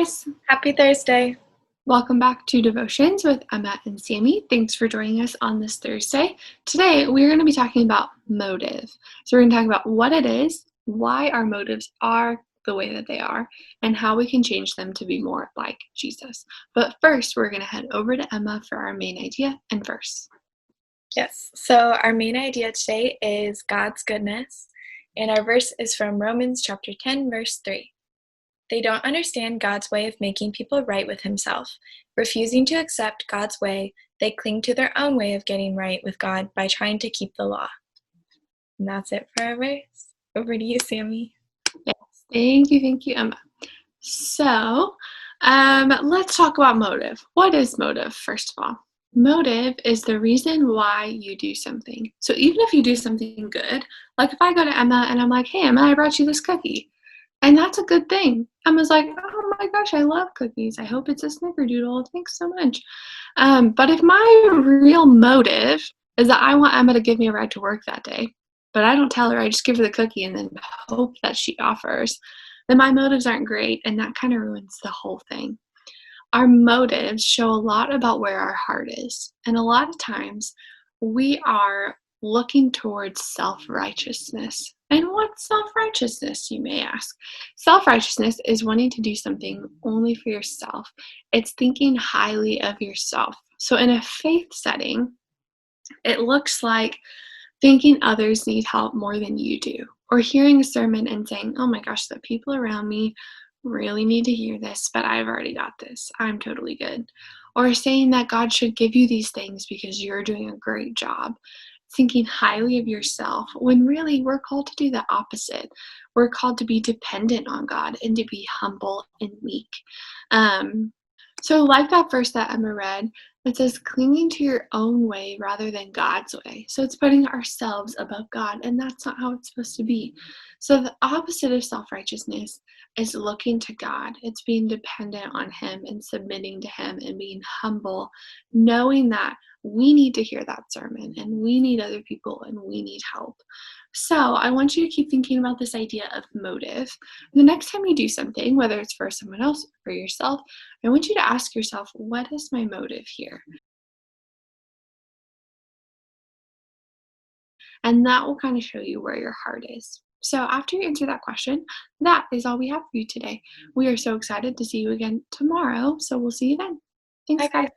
guys. Happy Thursday. Welcome back to Devotions with Emma and Sammy. Thanks for joining us on this Thursday. Today, we're going to be talking about motive. So, we're going to talk about what it is, why our motives are the way that they are, and how we can change them to be more like Jesus. But first, we're going to head over to Emma for our main idea and verse. Yes, so our main idea today is God's goodness, and our verse is from Romans chapter 10, verse 3. They don't understand God's way of making people right with Himself. Refusing to accept God's way, they cling to their own way of getting right with God by trying to keep the law. And that's it for our verse. Over to you, Sammy. Yes, thank you, Emma. So, let's talk about motive. What is motive, first of all? Motive is the reason why you do something. So even if you do something good, like if I go to Emma and I'm like, hey, Emma, I brought you this cookie. And that's a good thing. Emma's like, oh my gosh, I love cookies. I hope it's a snickerdoodle. Thanks so much. But if my real motive is that I want Emma to give me a ride to work that day, but I don't tell her, I just give her the cookie and then hope that she offers, then my motives aren't great, and that kind of ruins the whole thing. Our motives show a lot about where our heart is, and a lot of times we are looking towards self-righteousness. And what's self-righteousness, you may ask? Self-righteousness is wanting to do something only for yourself. It's thinking highly of yourself. So in a faith setting, it looks like thinking others need help more than you do, or hearing a sermon and saying, oh my gosh, the people around me really need to hear this, but I've already got this. I'm totally good. Or saying that God should give you these things because you're doing a great job. Thinking highly of yourself when really we're called to do the opposite. We're called to be dependent on God and to be humble and meek. So, like that verse that Emma read, it says clinging to your own way rather than God's way. So it's putting ourselves above God, and that's not how it's supposed to be. So the opposite of self-righteousness is looking to God. It's being dependent on Him and submitting to Him and being humble, knowing that we need to hear that sermon and we need other people and we need help. So I want you to keep thinking about this idea of motive. The next time you do something, whether it's for someone else or for yourself, I want you to ask yourself, what is my motive here? And that will kind of show you where your heart is. So after you answer that question, that is all we have for you today. We are so excited to see you again tomorrow. So we'll see you then. Thanks, Bye, guys. guys.